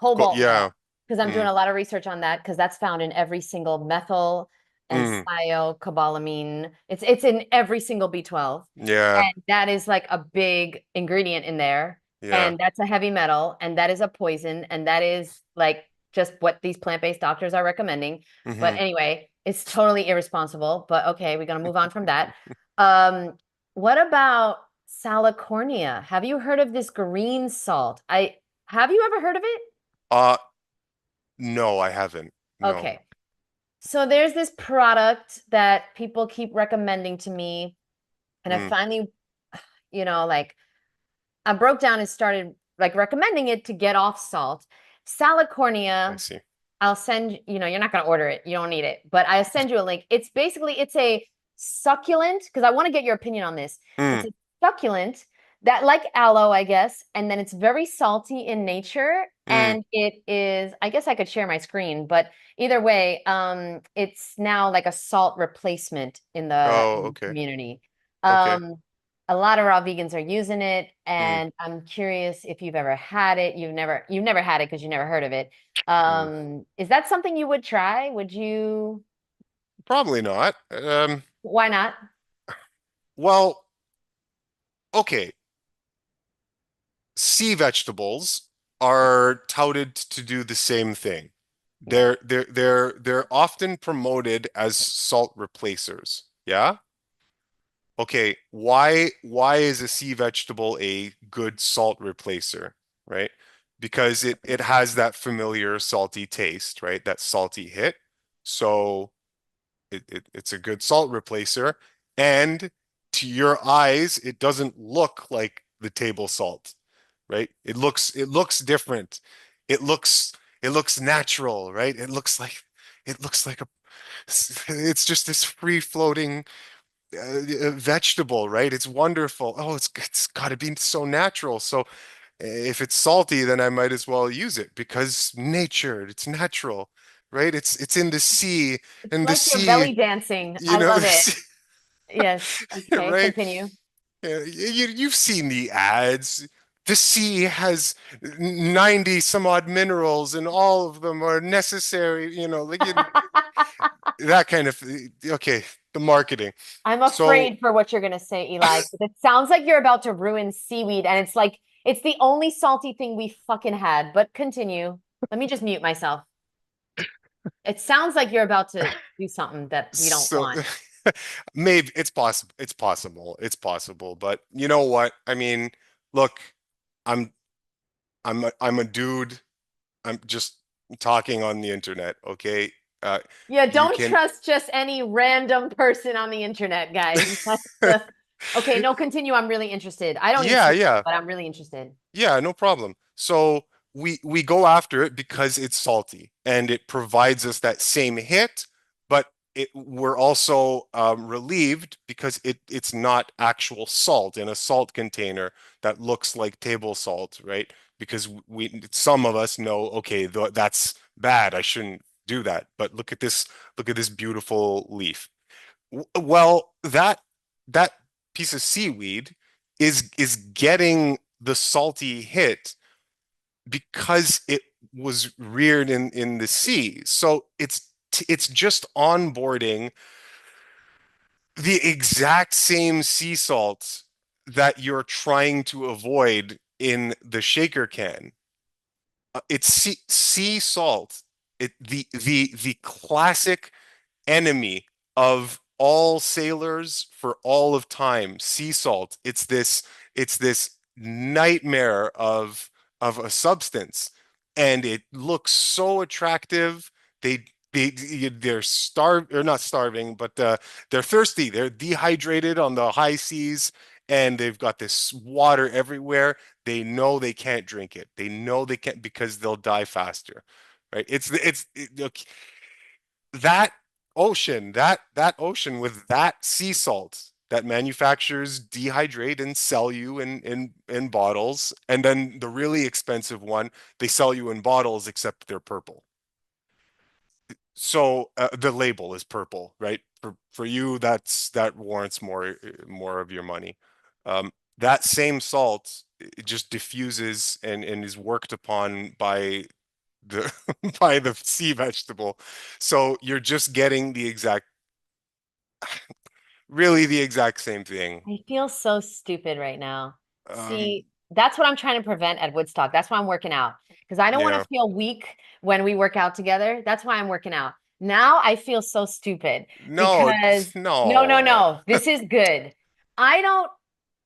cobalt Yeah. metal, because I'm doing Mm, a lot of research on that because that's found in every single methyl and mm, thiocobalamin. It's in every single B12. yeah. And that is like a big ingredient in there. Yeah. And that's a heavy metal, and that is a poison, and that is like just what these plant-based doctors are recommending. But Hmm. anyway, it's totally irresponsible. But okay, we're gonna move on from that. Um, what about Salicornia? Have you heard of this green salt? I have you ever heard of it? Uh, no, I haven't. No. Okay. So there's this product that people keep recommending to me, and I Mm, finally, like I broke down and started like recommending it to get off salt. I Salicornia, see. I'll send, you're not going to order it. You don't need it, but I'll send you a link. It's a succulent because I want to get your opinion on this. It's Mm, a succulent that like aloe, I guess, and then it's very salty in nature. mm. And it is, I guess I could share my screen, but either way, it's now like a salt replacement Oh, in the okay. community. Okay. Um, a lot of raw vegans are using it, Mm, and I'm curious if you've ever had it. You've never had it because you never heard of it. mm. Is that something you would try? Would you? Probably not. Why not? Well, okay. Sea vegetables are touted to do the same thing. Yeah. They're often promoted as salt replacers. Yeah? Okay, why is a sea vegetable a good salt replacer, right? Because it has that familiar salty taste, right? That salty hit. So it's a good salt replacer. And to your eyes, it doesn't look like the table salt, right? It looks different. It looks it looks natural, right? It looks like a it's just this free floating vegetable, right? It's wonderful. Oh, it's got to be so natural. So if it's salty, then I might as well use it because nature, it's natural, right? It's in the sea, It's and the like you're sea, belly dancing. you I know, love the it. sea, Yes. Okay, right? continue. Yeah, you've seen the ads. The sea has 90 some odd minerals, and all of them are necessary, that kind of, okay, the marketing. I'm So afraid for what you're gonna say, Eli, 'cause it sounds like you're about to ruin seaweed, and it's like it's the only salty thing we fucking had. But continue. Let me just mute myself. It sounds like you're about to do something that we don't So want. maybe it's possible, but you know what? I mean, look, I'm I'm a dude. I'm just talking on the internet, okay? Uh, Yeah, you don't can trust just any random person on the internet, guys. Okay, no, continue. I'm really interested. I don't eat Yeah, seafood, yeah. but I'm really interested. Yeah, no problem. So we go after it because it's salty and it provides us that same hit, but we're also relieved because it's not actual salt in a salt container that looks like table salt, right? Because we some of us know, okay, that's bad. I shouldn't do that. But look at this beautiful leaf. Well, that piece of seaweed is getting the salty hit because it was reared in the sea. So it's just onboarding the exact same sea salt that you're trying to avoid in the shaker can. It's sea salt. The classic enemy of all sailors for all of time, sea salt. It's this nightmare of a substance, and it looks so attractive. They they're starved or not starving, but they're thirsty. They're dehydrated on the high seas, and they've got this water everywhere. They know they can't drink it. They know they can't because they'll die faster, right? Okay, that that ocean with that sea salt that manufacturers dehydrate and sell you in bottles, and then the really expensive one they sell you in bottles except they're purple. So the label is purple, right? For you, that warrants more of your money. That same salt, it just diffuses and is worked upon by the by the sea vegetable. So you're just getting the exact, really the exact same thing. I feel so stupid right now. Um, See, that's what I'm trying to prevent at Woodstock. That's why I'm working out because I don't want yeah. to feel weak when we work out together. That's why I'm working out. Now I feel so stupid No, because no, no, no. no. This is good. I don't,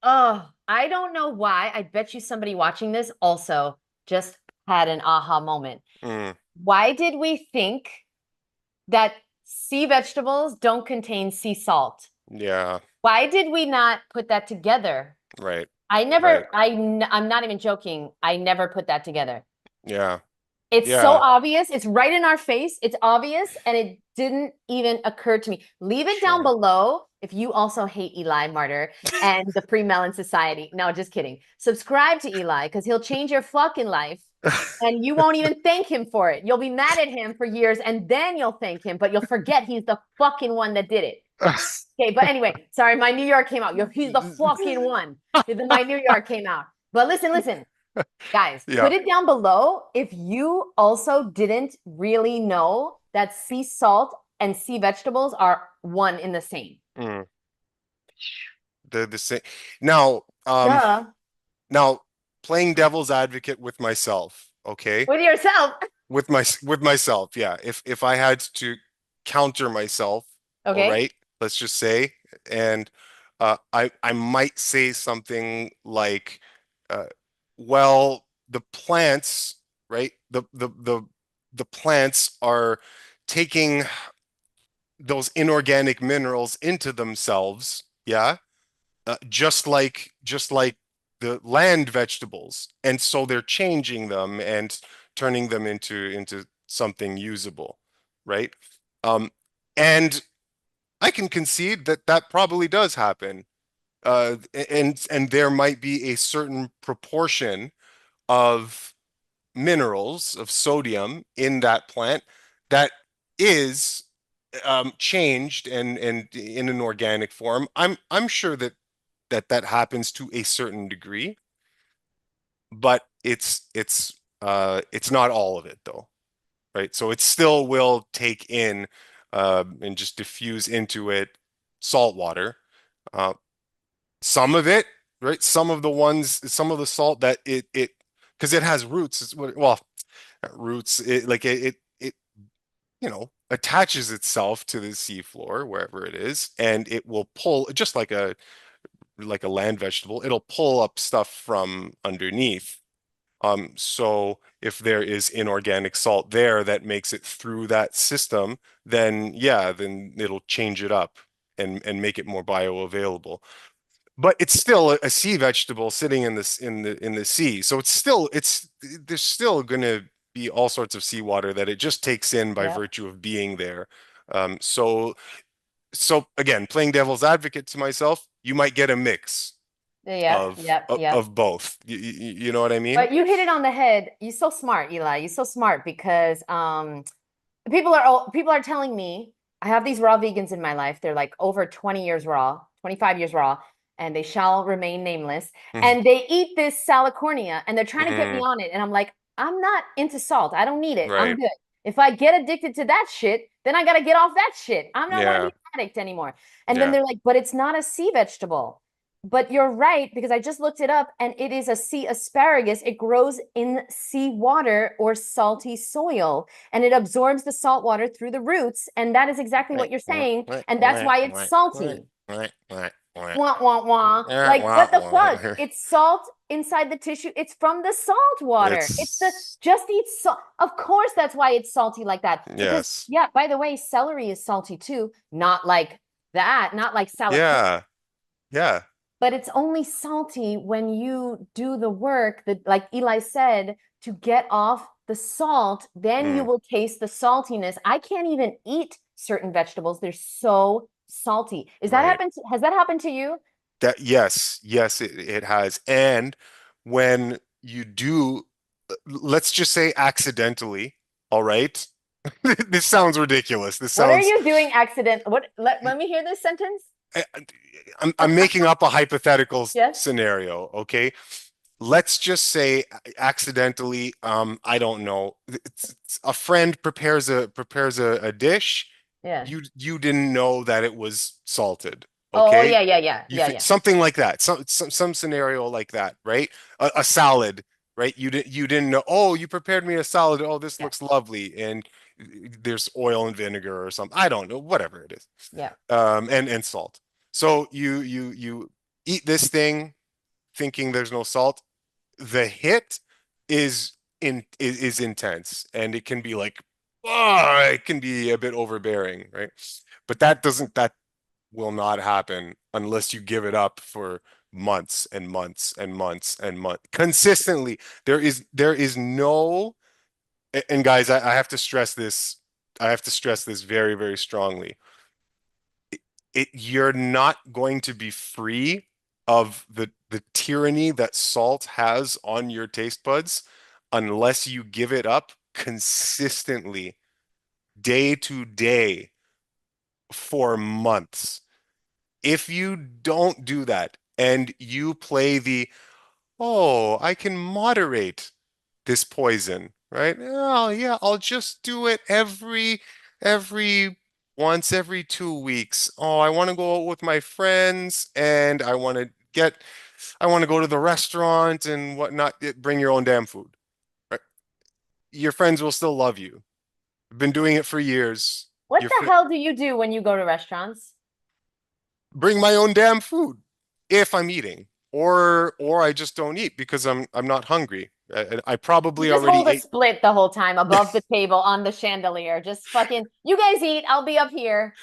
oh, I don't know why. I bet you somebody watching this also just had an aha moment. Mm, Why did we think that sea vegetables don't contain sea salt? yeah, Why did we not put that together? right, I right. never, I'm not even joking. I never put that together. Yeah, It's so yeah, obvious. It's right in our face. It's obvious. And it didn't even occur to me. Leave it down sure. below if you also hate Eli Martyr and the Free Melon Society. No, just kidding. Subscribe to Eli because he'll change your fucking life and you won't even thank him for it. You'll be mad at him for years and then you'll thank him, but you'll forget he's the fucking one that did it. Okay, but anyway, sorry, my New York came out. He's the fucking one. My New York came out. But listen, listen, guys, Yeah. put it down below if you also didn't really know that sea salt and sea vegetables are one in the same. Mm. The same. Now, Duh. now playing devil's advocate with myself, okay? With yourself. With myself, yeah. If I had to counter myself, all Okay. right, let's just say, and I might say something like, uh, well, the plants, right? The plants are taking those inorganic minerals into themselves, yeah, just like the land vegetables, and so they're changing them and turning them into something usable, right? Um, and I can concede that that probably does happen, and there might be a certain proportion of minerals of sodium in that plant that is changed and in an organic form. I'm sure that happens to a certain degree, but it's not all of it though, right? So it still will take in and just diffuse into it salt water. Uh, some of it, right? Some of the salt that it because it has roots. Well, roots. It attaches itself to the seafloor wherever it is, and it will pull just like a land vegetable. It'll pull up stuff from underneath. So if there is inorganic salt there that makes it through that system, then yeah, then it'll change it up and make it more bioavailable. But it's still a sea vegetable sitting in the sea. So it's there's still gonna be all sorts of seawater that it just takes in by Yep. virtue of being there. So again, playing devil's advocate to myself, you might get a mix Yep. of Yep. of, Yep. of both. You know what I mean? But you hit it on the head. You're so smart, Eli. You're so smart because people are telling me I have these raw vegans in my life. They're like over 20 years raw, 25 years raw, and they shall remain nameless. Mhm. And they eat this Salicornia and they're trying to get me Mhm. on it. And I'm like, I'm not into salt. I don't need it. I'm Right. good. If I get addicted to that shit, then I got to get off that shit. I don't want to be Yeah. an addict anymore. And then Yeah. they're like, but it's not a sea vegetable. But you're right, because I just looked it up and it is a sea asparagus. It grows in sea water or salty soil and it absorbs the salt water through the roots. And that is exactly what you're saying. And that's why it's salty. Wah, wah, wah. Like, what the fuck? It's salt inside the tissue. It's from the salt water. It's the It's just eat salt. Of course, that's why it's salty like that. Because, yes. yeah, by the way, celery is salty too. Not like that, not like Salicornia, Yeah. Yeah. but it's only salty when you do the work that, like Eli said, to get off the salt, then you Mm, will taste the saltiness. I can't even eat certain vegetables. They're so salty. right. Has that happened to you? That yes, it has. And when you do, let's just say accidentally, all right? This sounds ridiculous. This What are sounds you doing accident? What let me hear this sentence. I- I'm making up a hypothetical Yes. scenario, okay? let's just say accidentally, I don't know, a friend prepares a dish. Yeah. You didn't know that it was salted. Oh, Okay. yeah, yeah, yeah, You yeah, think yeah, something like that, some scenario like that, right? A salad, right? You didn't know. Oh, you prepared me a salad. Oh, this yeah, looks lovely, and there's oil and vinegar or something. I don't know, whatever it is, yeah, and salt. So you eat this thing thinking there's no salt. The hit is intense, and it can be like, oh, it can be a bit overbearing, right? But that will not happen unless you give it up for months and months and months and months consistently. There is no, and guys, I have to stress this. I have to stress this very, very strongly. You're not going to be free of the tyranny that salt has on your taste buds unless you give it up consistently, day to day, for months. If you don't do that and you play the, oh, I can moderate this poison, right? Oh, yeah, I'll just do it every once every 2 weeks. Oh, I want to go out with my friends and I want to go to the restaurant and whatnot. Bring your own damn food. Right? Your friends will still love you. I've been doing it for years. What Your the hell do you do when you go to restaurants? bring my own damn food if I'm eating, or I just don't eat because I'm not hungry. I You probably just already hold a ate. split the whole time above the table on the chandelier. Just fucking, you guys eat, I'll be up here.